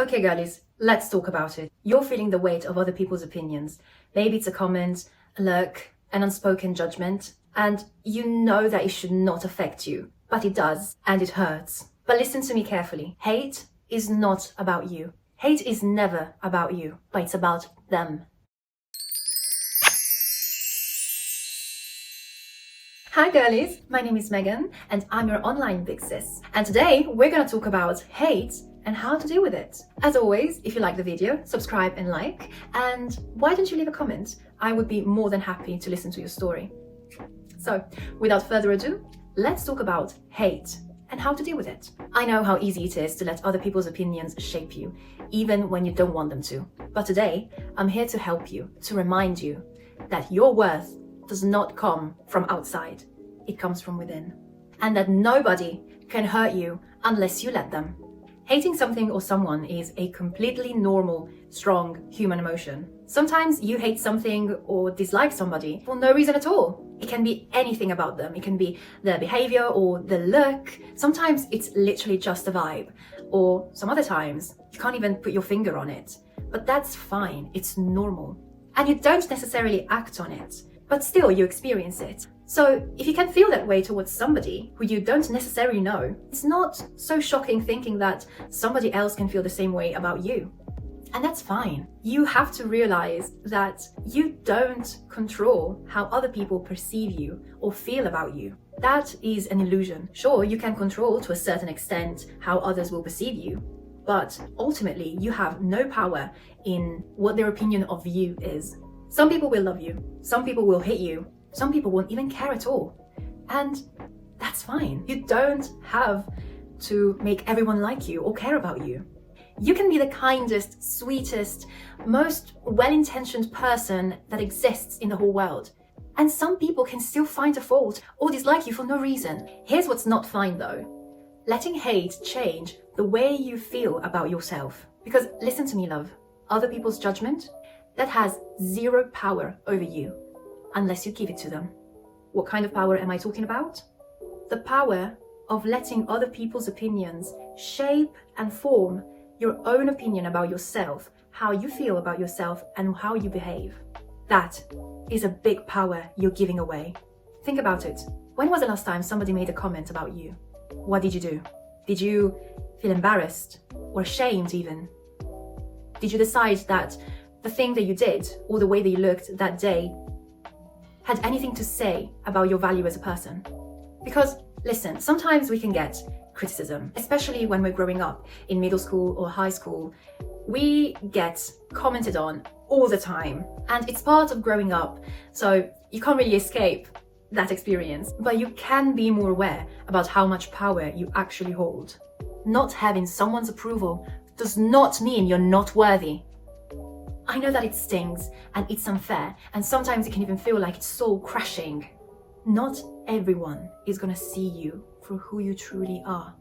Okay, girlies, let's talk about it. You're feeling the weight of other people's opinions. Maybe it's a comment, a look, an unspoken judgment, and you know that it should not affect you, but it does, and it hurts. But listen to me carefully. Hate is not about you. Hate is never about you, but it's about them. Hi girlies, my name is Megan and I'm your online big sis. And today we're gonna talk about hate and how to deal with it. As always, if you like the video, subscribe and like. And why don't you leave a comment? I would be more than happy to listen to your story. So, without further ado, let's talk about hate and how to deal with it. I know how easy it is to let other people's opinions shape you, even when you don't want them to. But today, I'm here to help you, to remind you that your worth does not come from outside, it comes from within. And that nobody can hurt you unless you let them. Hating something or someone is a completely normal, strong human emotion. Sometimes you hate something or dislike somebody for no reason at all. It can be anything about them. It can be their behavior or the look. Sometimes it's literally just a vibe. Or some other times, you can't even put your finger on it. But that's fine, it's normal. And you don't necessarily act on it, but still you experience it. So if you can feel that way towards somebody who you don't necessarily know, it's not so shocking thinking that somebody else can feel the same way about you. And that's fine. You have to realize that you don't control how other people perceive you or feel about you. That is an illusion. Sure, you can control to a certain extent how others will perceive you, but ultimately you have no power in what their opinion of you is. Some people will love you, some people will hate you, some people won't even care at all. And that's fine. You don't have to make everyone like you or care about you. You can be the kindest, sweetest, most well-intentioned person that exists in the whole world. And some people can still find a fault or dislike you for no reason. Here's what's not fine though. Letting hate change the way you feel about yourself. Because listen to me, love, other people's judgment, that has zero power over you unless you give it to them. What kind of power am I talking about? The power of letting other people's opinions shape and form your own opinion about yourself, how you feel about yourself and how you behave. That is a big power you're giving away. Think about it. When was the last time somebody made a comment about you? What did you do? Did you feel embarrassed or ashamed even? Did you decide that the thing that you did or the way that you looked that day had anything to say about your value as a person? Because listen, sometimes we can get criticism, especially when we're growing up in middle school or high school. We get commented on all the time and it's part of growing up, so you can't really escape that experience. But you can be more aware about how much power you actually hold. Not having someone's approval does not mean you're not worthy. I know that it stings and it's unfair, and sometimes it can even feel like it's soul crashing. Not everyone is gonna see you for who you truly are,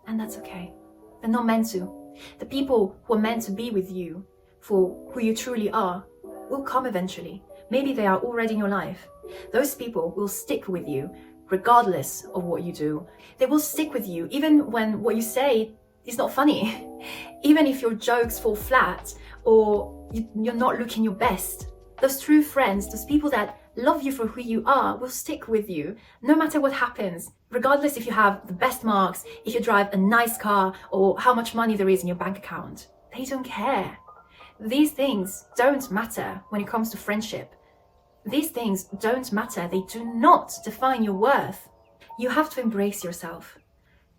and that's okay. They're not meant to. The people who are meant to be with you for who you truly are will come eventually. Maybe they are already in your life. Those people will stick with you regardless of what you do. They will stick with you even when what you say is not funny. Even if your jokes fall flat or you're not looking your best. Those true friends, those people that love you for who you are, will stick with you no matter what happens, regardless if you have the best marks, if you drive a nice car, or how much money there is in your bank account. They don't care. These things don't matter when it comes to friendship. These things don't matter. They do not define your worth. You have to embrace yourself.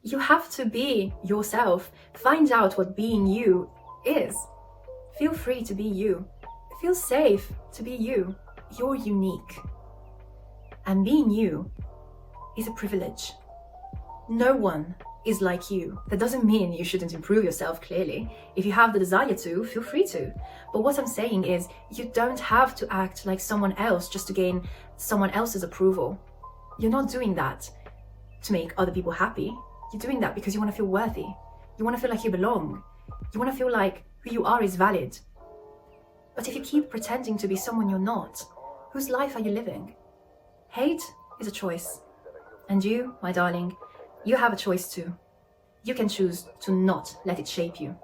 You have to be yourself. Find out what being you is. Feel free to be you. Feel safe to be you. You're unique. And being you is a privilege. No one is like you. That doesn't mean you shouldn't improve yourself, clearly. If you have the desire to, feel free to. But what I'm saying is, you don't have to act like someone else just to gain someone else's approval. You're not doing that to make other people happy. You're doing that because you want to feel worthy. You want to feel like you belong. You want to feel like who you are is valid. But if you keep pretending to be someone you're not, whose life are you living? Hate is a choice. And you, my darling, you have a choice too. You can choose to not let it shape you.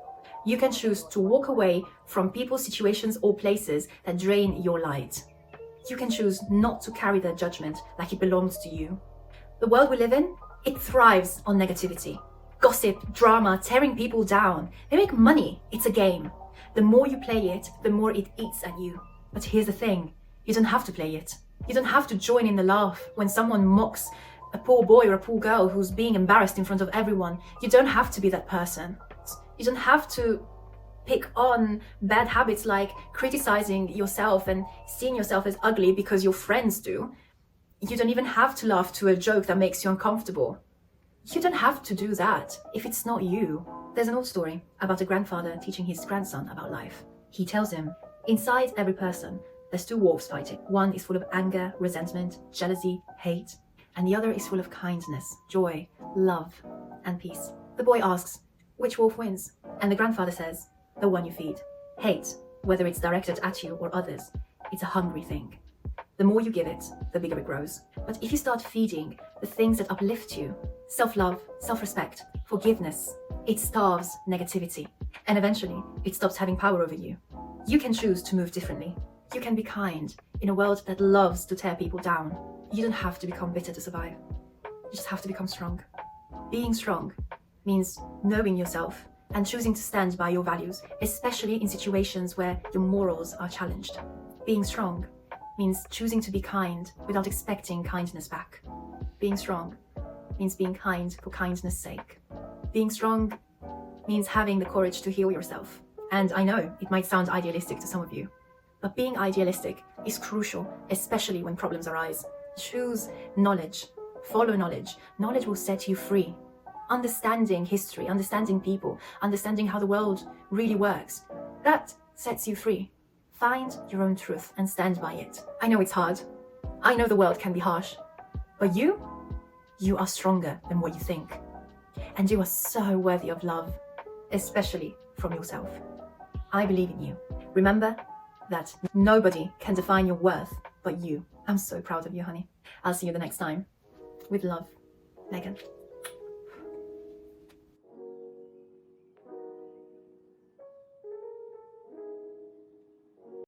You can choose to walk away from people, situations, or places that drain your light. You can choose not to carry their judgment like it belongs to you. The world we live in, it thrives on negativity. Gossip, drama, tearing people down. They make money. It's a game. The more you play it, the more it eats at you. But here's the thing. You don't have to play it. You don't have to join in the laugh when someone mocks a poor boy or a poor girl who's being embarrassed in front of everyone. You don't have to be that person. You don't have to pick on bad habits like criticizing yourself and seeing yourself as ugly because your friends do. You don't even have to laugh to a joke that makes you uncomfortable. You don't have to do that if it's not you. There's an old story about a grandfather teaching his grandson about life. He tells him, inside every person, there's two wolves fighting. One is full of anger, resentment, jealousy, hate, and the other is full of kindness, joy, love, and peace. The boy asks, which wolf wins? And the grandfather says, the one you feed. Hate, whether it's directed at you or others, it's a hungry thing. The more you give it, the bigger it grows. But if you start feeding the things that uplift you, self-love, self-respect, forgiveness, it starves negativity. And eventually, it stops having power over you. You can choose to move differently. You can be kind in a world that loves to tear people down. You don't have to become bitter to survive. You just have to become strong. Being strong means knowing yourself and choosing to stand by your values, especially in situations where your morals are challenged. Being strong means choosing to be kind without expecting kindness back. Being strong means being kind for kindness' sake. Being strong means having the courage to heal yourself. And I know it might sound idealistic to some of you, but being idealistic is crucial, especially when problems arise. Choose knowledge, follow knowledge. Knowledge will set you free. Understanding history, understanding people, understanding how the world really works, that sets you free. Find your own truth and stand by it. I know it's hard. I know the world can be harsh. But you are stronger than what you think. And you are so worthy of love, especially from yourself. I believe in you. Remember that nobody can define your worth but you. I'm so proud of you, honey. I'll see you the next time. With love, Megan.